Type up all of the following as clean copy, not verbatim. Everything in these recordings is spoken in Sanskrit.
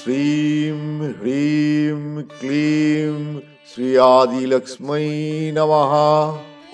श्रीं ह्रीं क्लीं श्री आदिलक्ष्मै नमः।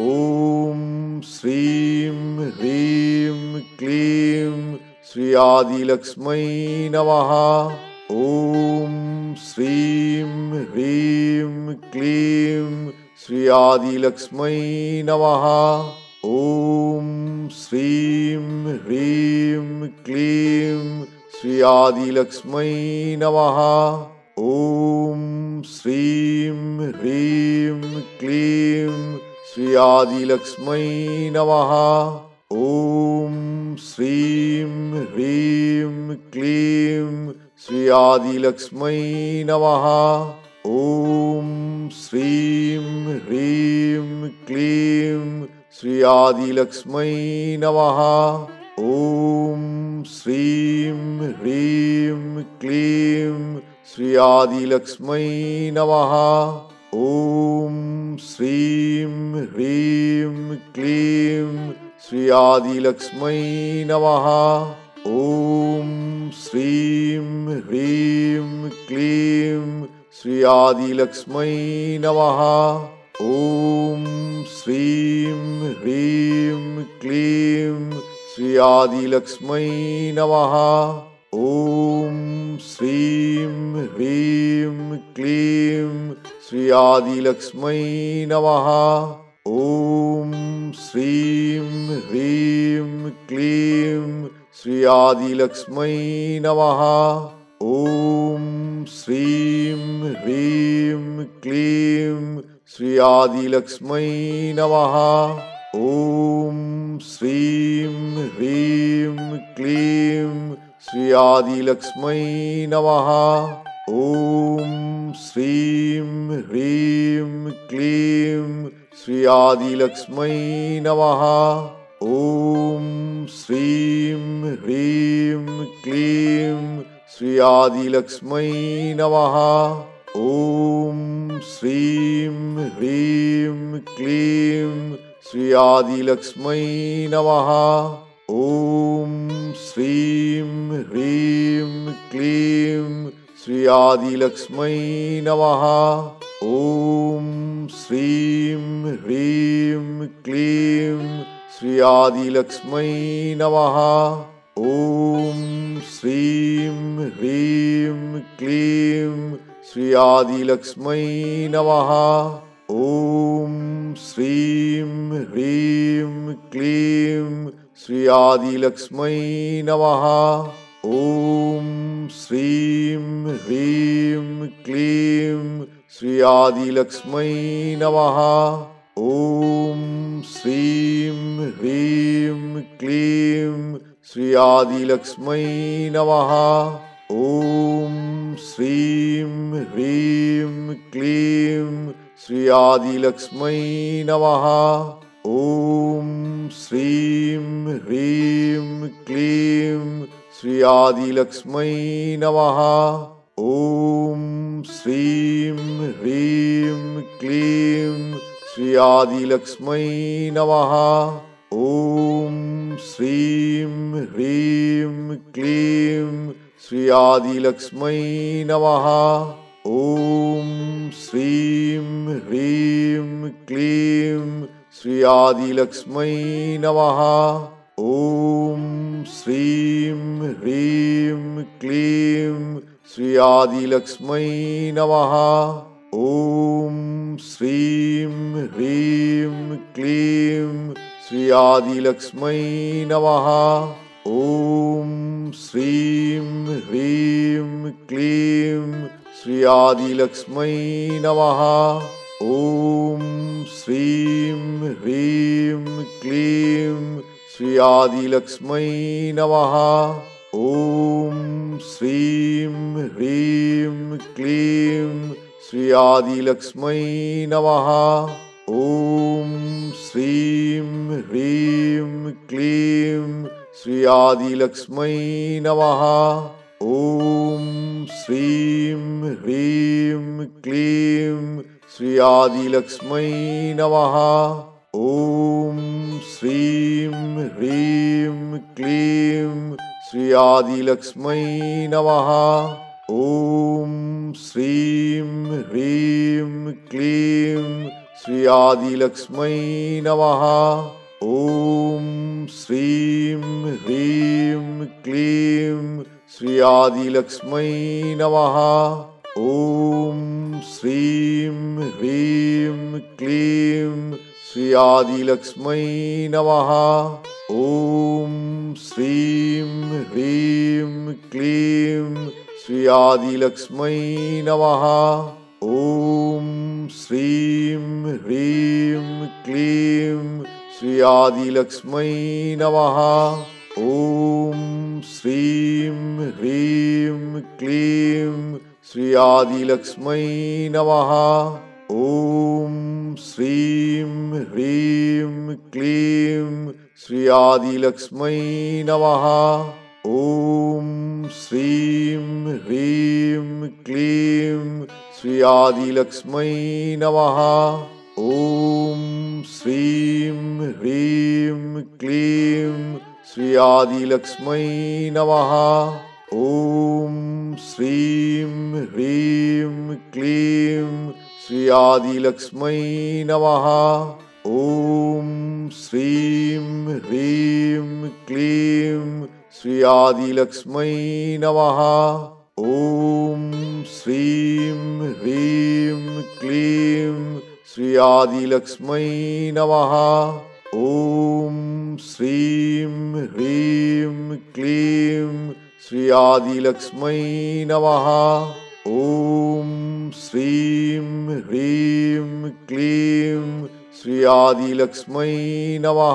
ॐ श्रीं ह्रीं क्लीं श्री आदिलक्ष्मै नमः। ॐ श्रीं ह्रीं क्लीं श्री आदिलक्ष्मै नमः। ॐ श्रीं ह्रीं क्लीं श्री आदिलक्ष्मै नमः। ॐ श्रीं ह्रीं क्लीं श्री आदिलक्ष्मै नमः। ॐ श्रीं ह्रीं क्लीं श्री आदिलक्ष्मै नमः। ॐ श्रीं ह्रीं क्लीं श्री आदिलक्ष्मै नमः। ॐ श्रीं ह्रीं क्लीं श्री आदिलक्ष्मै नमः। ॐ श्रीं ह्रीं क्लीं श्री आदिलक्ष्मै नमः। ॐ श्रीं ह्रीं क्लीं श्री आदिलक्ष्मै नमः। ॐ श्रीं ह्रीं क्लीं श्री आदिलक्ष्मै नमः। ॐ श्रीं ह्रीं क्लीं श्री आदिलक्ष्मै नमः। ॐ श्रीं ह्रीं क्लीं श्री आदिलक्ष्मै नमः। ॐ श्रीं ह्रीं क्लीं श्री आदिलक्ष्मै नमः। ॐ श्रीं ह्रीं क्लीं श्री आदिलक्ष्मै नमः। ॐ श्रीं ह्रीं क्लीं श्री आदिलक्ष्मै नमः। ॐ श्रीं ह्रीं क्लीं श्री आदिलक्ष्मै नमः। ॐ श्रीं ह्रीं क्लीं श्री आदिलक्ष्मै नमः। ॐ श्रीं ह्रीं क्लीं श्री आदिलक्ष्मै नमः। ॐ श्रीं ह्रीं क्लीं श्री आदिलक्ष्मै नमः। ॐ श्रीं ह्रीं क्लीं श्री आदिलक्ष्मै नमः। ॐ श्रीं ह्रीं क्लीं श्री आदिलक्ष्मै नमः। ॐ श्रीं ह्रीं क्लीं श्री आदिलक्ष्मै नमः। ॐ श्रीं ह्रीं क्लीं श्री आदिलक्ष्मै नमः। ॐ श्रीं ह्रीं क्लीं श्री आदिलक्ष्मै नमः। ॐ श्रीं ह्रीं क्लीं श्री आदिलक्ष्मै नमः। ॐ श्रीं ह्रीं क्लीं श्री आदिलक्ष्मै नमः। ॐ श्रीं ह्रीं क्लीं श्री आदिलक्ष्मै नमः। ॐ श्रीं ह्रीं क्लीं श्री आदिलक्ष्मै नमः। ॐ श्रीं ह्रीं क्लीं श्री आदिलक्ष्मै नमः। ॐ श्रीं ह्रीं क्लीं श्री आदिलक्ष्मै नमः। ॐ श्रीं ह्रीं क्लीं श्री आदिलक्ष्मै नमः। ॐ श्रीं ह्रीं क्लीं श्री आदिलक्ष्मै नमः। ॐ श्रीं ह्रीं क्लीं श्री आदिलक्ष्मै नमः। ॐ श्रीं ह्रीं क्लीं श्री आदिलक्ष्मै नमः। ॐ श्रीं ह्रीं क्लीं श्री आदिलक्ष्मै नमः। ॐ श्रीं ह्रीं क्लीं श्री आदिलक्ष्मै नमः। ॐ श्रीं ह्रीं क्लीं श्री आदिलक्ष्मै नमः। ॐ श्रीं ह्रीं क्लीं श्री आदिलक्ष्मै नमः। ॐ श्रीं ह्रीं क्लीं श्री आदिलक्ष्मै नमः। ॐ श्रीं ह्रीं क्लीं श्री आदिलक्ष्मै नमः। ॐ श्रीं ह्रीं क्लीं श्री आदिलक्ष्मै नमः। ॐ श्रीं ह्रीं क्लीं श्री आदिलक्ष्मै नमः। ॐ श्रीं ह्रीं क्लीं श्री आदिलक्ष्मै नमः। ॐ श्रीं ह्रीं क्लीं श्री आदिलक्ष्मै नमः। ॐ श्रीं ह्रीं क्लीं श्री आदिलक्ष्मै नमः। ॐ श्रीं ह्रीं क्लीं श्री आदिलक्ष्मै नमः। ॐ श्रीं ह्रीं क्लीं श्री आदिलक्ष्मै नमः। ॐ श्रीं ह्रीं क्लीं श्री आदिलक्ष्मै नमः। ॐ श्रीं ह्रीं क्लीं श्री आदिलक्ष्मै नमः। ॐ श्रीं ह्रीं क्लीं श्री आदिलक्ष्मै नमः।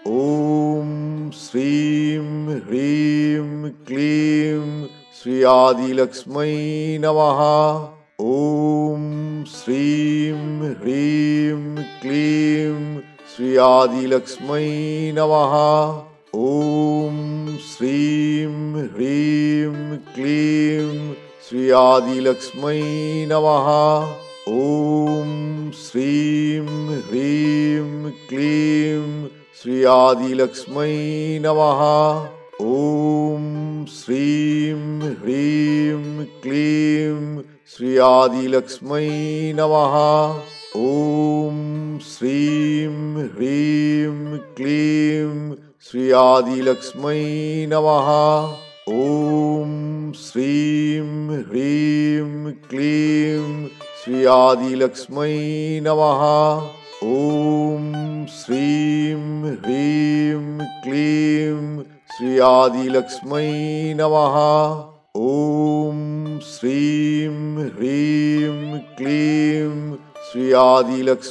ॐ श्रीं ह्रीं क्लीं श्री आदिलक्ष्मै नमः। ॐ श्रीं ह्रीं क्लीं श्री आदिलक्ष्मै नमः। ॐ श्रीं ह्रीं क्लीं श्री आदिलक्ष्मै नमः। ॐ श्रीं ह्रीं क्लीं श्री आदिलक्ष्मै नमः। ॐ श्रीं ह्रीं क्लीं श्री आदिलक्ष्मै नमः। ॐ श्रीं ह्रीं क्लीं श्री आदिलक्ष्मै नमः। ॐ श्रीं ह्रीं क्लीं श्री आदिलक्ष्मै नमः। ॐ श्रीं ह्रीं क्लीं श्री आदिलक्ष्मै नमः। ॐ श्रीं ह्रीं क्लीं श्री आदिलक्ष्मै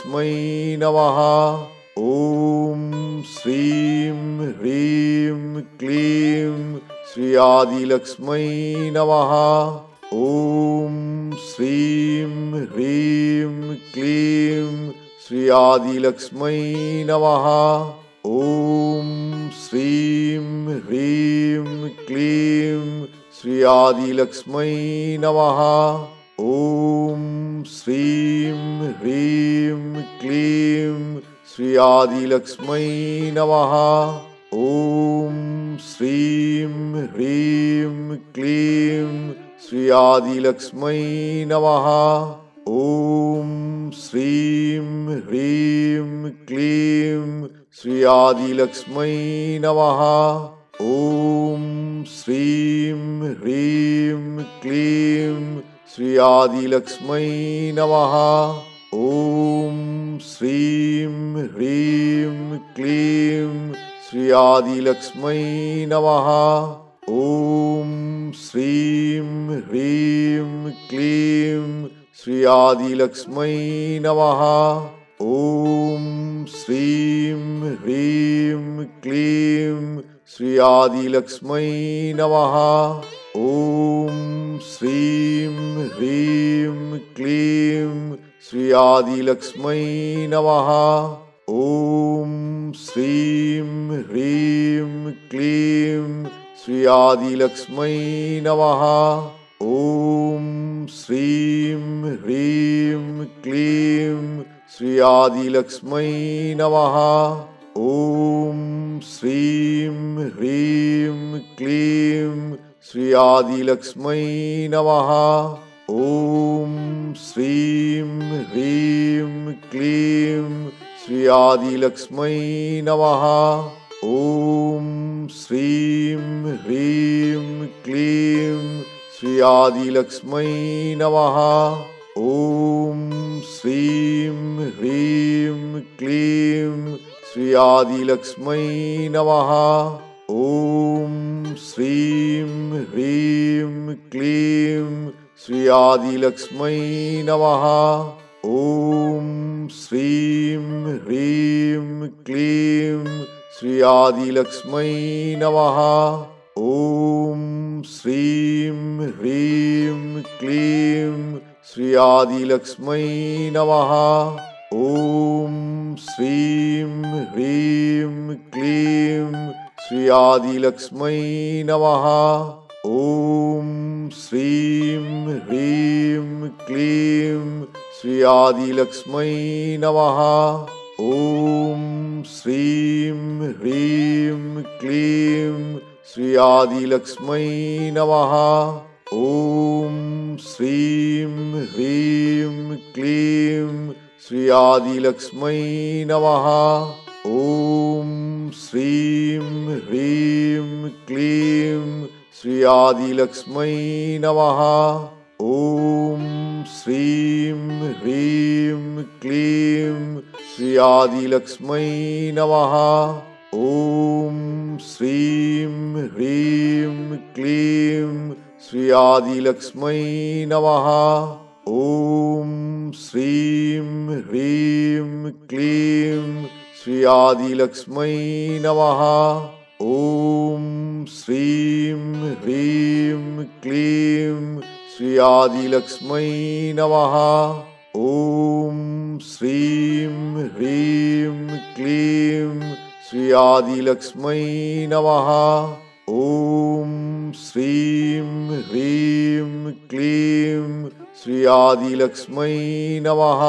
नमः। ॐ श्रीं ह्रीं क्लीं श्री आदिलक्ष्मै नमः। ॐ श्रीं ह्रीं क्लीं श्री आदिलक्ष्मै नमः। ॐ श्रीं ह्रीं क्लीं श्री आदिलक्ष्मै नमः। ॐ श्रीं ह्रीं क्लीं श्री आदिलक्ष्मै नमः। ॐ श्रीं ह्रीं क्लीं श्री आदिलक्ष्मै नमः। ॐ श्रीं ह्रीं क्लीं श्री आदिलक्ष्मै नमः। ॐ श्रीं ह्रीं क्लीं श्री आदिलक्ष्मै नमः। ॐ श्रीं ह्रीं क्लीं श्री आदिलक्ष्मै नमः। ॐ श्रीं ह्रीं क्लीं श्री आदिलक्ष्मै नमः। ॐ श्रीं ह्रीं क्लीं श्री आदिलक्ष्मै नमः। ॐ श्रीं ह्रीं क्लीं श्री आदिलक्ष्मै नमः। ॐ श्रीं ह्रीं क्लीं श्री आदिलक्ष्मै नमः। ॐ श्रीं ह्रीं क्लीं श्री आदिलक्ष्मै नमः। ॐ श्रीं ह्रीं क्लीं శ్రీ ఆదిలక్ష్మై నమః. ఓం శ్రీం హ్రీం క్లీం శ్రీ ఆదిలక్ష్మై నమః. ఓం శ్రీం హ్రీం క్లీం శ్రీ ఆదిలక్ష్మై నమః. ఓం శ్రీం హ్రీం క్లీం శ్రీ ఆదిలక్ష్మై నమః. ఓం శ్రీం హ్రీం క్లీం శ్రీ ఆదిలక్ష్మై నమః. ఓం శ్రీం హ్రీం క్లీం శ్రీ ఆదిలక్ష్మై నమః. ఓం శ్రీం హ్రీం క్లీం శ్రీ ఆదిలక్ష్మై నమః. ఓం శ్రీం హ్రీం క్లీం శ్రీ ఆదిలక్ష్మై నమః. ఓం శ్రీం హ్రీం క్లీం శ్రీ ఆదిలక్ష్మై నమః. ఓం శ్రీం హ్రీం క్లీం శ్రీ ఆదిలక్ష్మై నమః. ఓం శ్రీం హ్రీం క్లీం శ్రీ ఆదిలక్ష్మై నమః. ఓం శ్రీం హ్రీం క్లీం శ్రీ ఆదిలక్ష్మై నమః. ఓం శ్రీం హ్రీం క్లీం శ్రీ ఆదిలక్ష్మై నమః. ఓం శ్రీం హ్రీం క్లీం శ్రీ ఆదిలక్ష్మై నమః. ఓం శ్రీం హ్రీం క్లీం శ్రీ ఆదిలక్ష్మై నమః. ఓం శ్రీం హ్రీం క్లీం శ్రీ ఆదిలక్ష్మై నమః. ఓం శ్రీం హ్రీం క్లీం శ్రీ ఆదిలక్ష్మై నమః. ఓం శ్రీం హ్రీం క్లీం శ్రీ ఆదిలక్ష్మై నమః.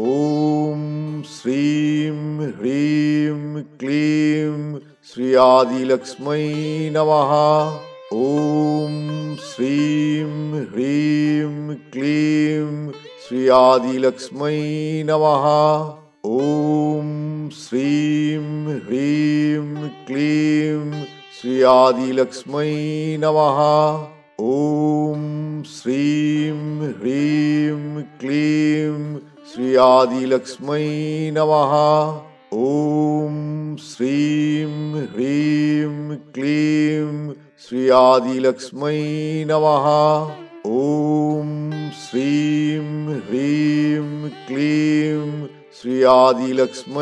ఓం శ్రీం హ్రీం క్లీం శ్రీ ఆదిలక్ష్మై నమః. ఓం శ్రీం హ్రీం క్లీం శ్రీ ఆదిలక్ష్మై నమః. ఓం శ్రీం హ్రీం క్లీం శ్రీ ఆదిలక్ష్మై నమః. ఓం శ్రీం హ్రీం క్లీం శ్రీ ఆదిలక్ష్మై నమః. ఓం శ్రీం హ్రీం క్లీం శ్రీ ఆదిలక్ష్మై నమః. ఓం శ్రీం హ్రీం క్లీం శ్రీ ఆదిలక్ష్మై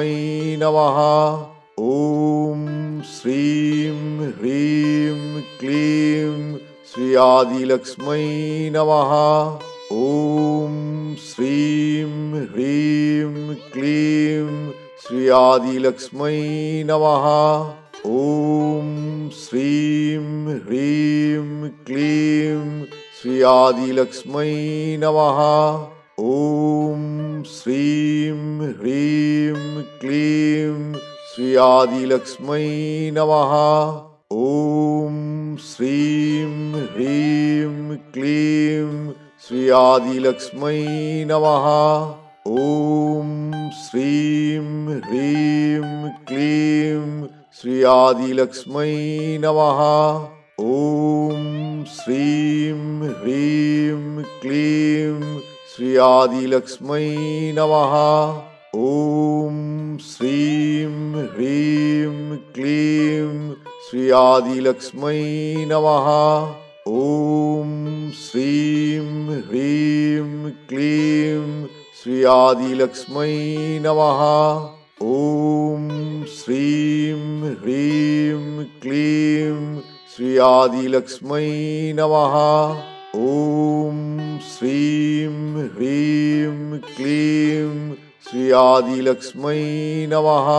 నమః. ఓం శ్రీం హ్రీం క్లీం శ్రీ ఆదిలక్ష్మై నమః. ఓం శ్రీం హ్రీం క్లీం శ్రీ ఆదిలక్ష్మై నమః. ఓం శ్రీం హ్రీం క్లీం శ్రీ ఆదిలక్ష్మై నమః. ఓం శ్రీం హ్రీం క్లీం శ్రీ ఆదిలక్ష్మై నమః. ఓం శ్రీం హ్రీం క్లీం శ్రీ ఆదిలక్ష్మై నమః. ఓం శ్రీం హ్రీం క్లీం శ్రీ ఆదిలక్ష్మై నమః. ఓం శ్రీం హ్రీం క్లీం శ్రీ ఆదిలక్ష్మై నమః. ఓం శ్రీం హ్రీం క్లీం శ్రీ ఆదిలక్ష్మై నమః. ఓం శ్రీం హ్రీం క్లీం శ్రీ ఆదిలక్ష్మై నమః. ఓం శ్రీం హ్రీం క్లీం శ్రీ ఆదిలక్ష్మై నమః. ఓం శ్రీం హ్రీం క్లీం శ్రీ ఆదిలక్ష్మై నమః.